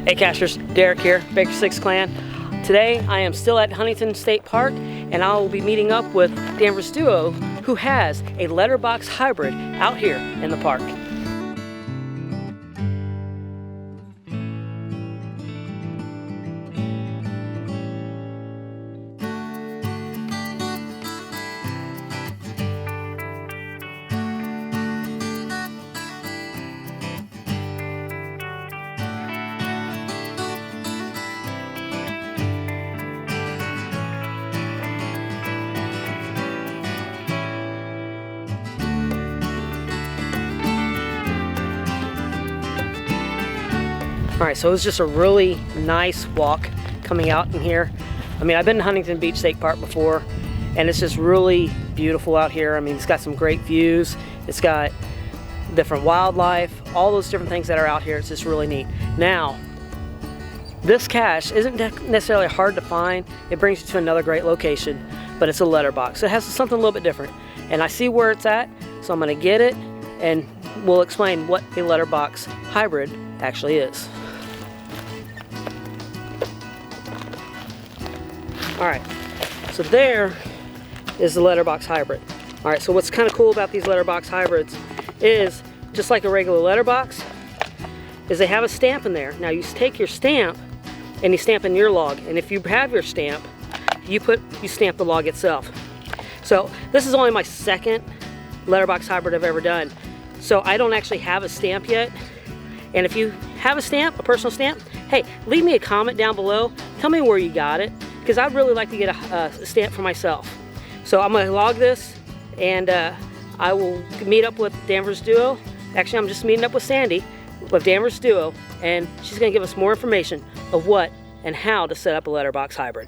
Hey Cachers, Derek here, Baker 6 Clan. Today I am still at Huntington State Park and I will be meeting up with Danvers Duo, who has a Letterbox Hybrid out here in the park. Alright, so it was just a really nice walk coming out in here. I mean, I've been to Huntington Beach State Park before, and it's just really beautiful out here. I mean, it's got some great views. It's got different wildlife, all those different things that are out here. It's just really neat. Now, this cache isn't necessarily hard to find. It brings you to another great location, but it's a letterbox. It has something a little bit different. And I see where it's at, so I'm gonna get it, and we'll explain what a Letterbox Hybrid actually is. Alright, so there is the Letterbox Hybrid. Alright, so what's kind of cool about these Letterbox Hybrids is, just like a regular letterbox, is they have a stamp in there. Now you take your stamp and you stamp in your log, and if you have your stamp, you stamp the log itself. So this is only my second Letterbox Hybrid I've ever done. So I don't actually have a stamp yet. And if you have a stamp, a personal stamp, hey, leave me a comment down below. Tell me where you got it, because I'd really like to get a stamp for myself. So I'm gonna log this, and I will meet up with Danvers Duo. Actually, I'm just meeting up with Sandy with Danvers Duo, and she's gonna give us more information of what and how to set up a Letterbox Hybrid.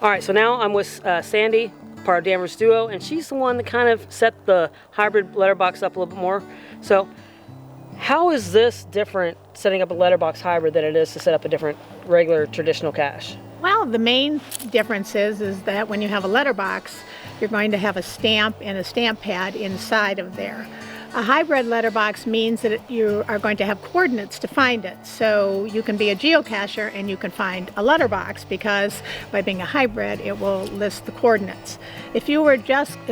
All right, so now I'm with Sandy, part of Danvers Duo, and she's the one that kind of set the hybrid letterbox up a little bit more. So how is this different, setting up a letterbox hybrid, than it is to set up a different regular traditional cache? Well, the main difference is that when you have a letterbox, you're going to have a stamp and a stamp pad inside of there. A hybrid letterbox means that you are going to have coordinates to find it. So you can be a geocacher and you can find a letterbox, because by being a hybrid, it will list the coordinates. If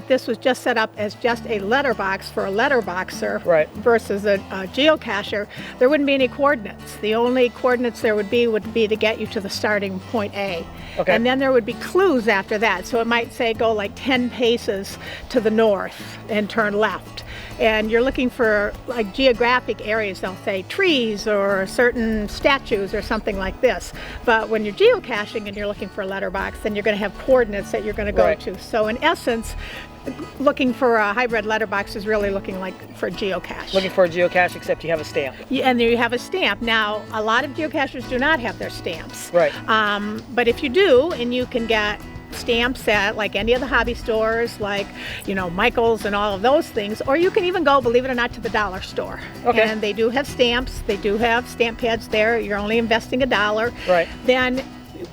this was just set up as just a letterbox for a letterboxer, right, versus a geocacher, there wouldn't be any coordinates. The only coordinates there would be to get you to the starting point A. Okay. And then there would be clues after that. So it might say go like 10 paces to the north and turn left. And you're looking for like geographic areas, they'll say trees or certain statues or something like this. But when you're geocaching and you're looking for a letterbox, then you're going to have coordinates that you're going to go to. So in essence, looking for a hybrid letterbox is really looking like for a geocache. Looking for a geocache, except you have a stamp. Yeah, and you have a stamp. Now, a lot of geocachers do not have their stamps. Right. But if you do, and you can get stamps at like any of the hobby stores, like, you know, Michael's and all of those things, or you can even go, believe it or not, to the dollar store. Okay. And they do have stamps. They do have stamp pads there. You're only investing $1. Right. Then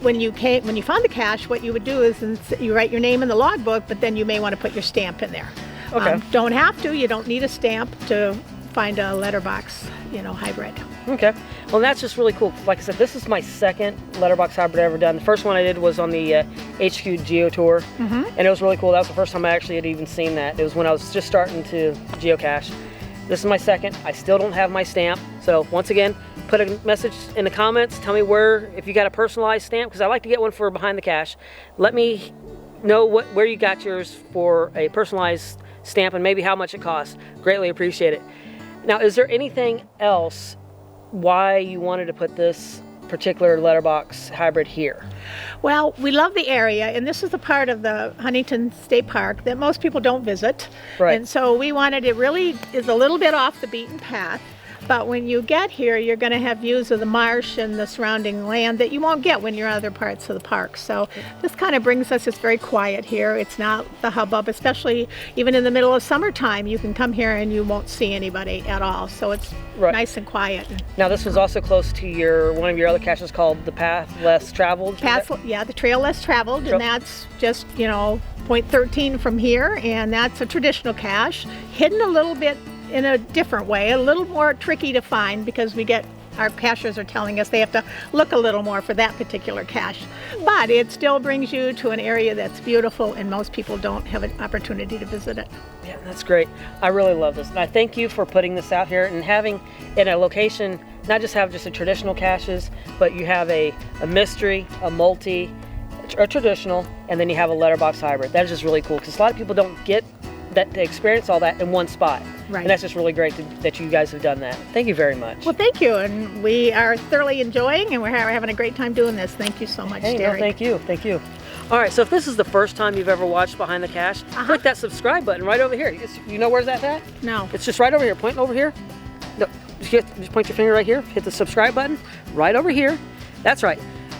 when you found the cache, what you would do is you write your name in the logbook, but then you may want to put your stamp in there. Okay. Don't have to. You don't need a stamp to find a letterbox, hybrid. Okay. Well, that's just really cool. Like I said, this is my second letterbox hybrid I've ever done. The first one I did was on the HQ Geo Tour, and it was really cool. That was the first time I actually had even seen that. It was when I was just starting to geocache. This is my second. I still don't have my stamp. So once again, put a message in the comments. Tell me if you got a personalized stamp, because I like to get one for behind the cache. Let me know where you got yours for a personalized stamp, and maybe how much it costs. Greatly appreciate it. Now, is there anything else why you wanted to put this particular letterbox hybrid here? Well, we love the area, and this is the part of the Huntington State Park that most people don't visit. Right. And so we wanted, it really is a little bit off the beaten path. But when you get here, you're going to have views of the marsh and the surrounding land that you won't get when you're in other parts of the park. So this kind of brings us, it's very quiet here. It's not the hubbub, especially even in the middle of summertime. You can come here and you won't see anybody at all. So it's nice and quiet. Now this was also close to one of your other caches called the Path Less Traveled. Yeah, the Trail Less Traveled, and that's just, point 13 from here, and that's a traditional cache, hidden a little bit in a different way, a little more tricky to find because our cachers are telling us they have to look a little more for that particular cache. But it still brings you to an area that's beautiful, and most people don't have an opportunity to visit it. Yeah, that's great. I really love this. And I thank you for putting this out here and having in a location, not just have just a traditional caches, but you have a mystery, a multi, a traditional, and then you have a letterbox hybrid. That is just really cool because a lot of people don't get that to experience all that in one spot. Right. And that's just really great that you guys have done that. Thank you very much. Well, thank you, and we are thoroughly enjoying, and we're having a great time doing this. Thank you so much, Hey, no, Derek. thank you. Thank you. All right, so if this is the first time you've ever watched Behind the Cache, click that subscribe button right over here. You know where's that at? No. It's just right over here. Pointing over here. No, just point your finger right here. Hit the subscribe button right over here. That's right.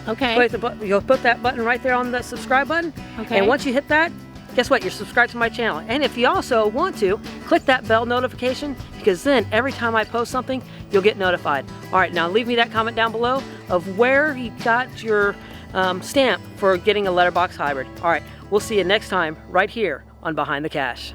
Okay. You'll put that button right there on the subscribe button. Okay. And once you hit that, guess what? You're subscribed to my channel. And if you also want to, click that bell notification because then every time I post something, you'll get notified. All right, now leave me that comment down below of where you got your stamp for getting a letterbox hybrid. All right, we'll see you next time right here on Behind the Cache.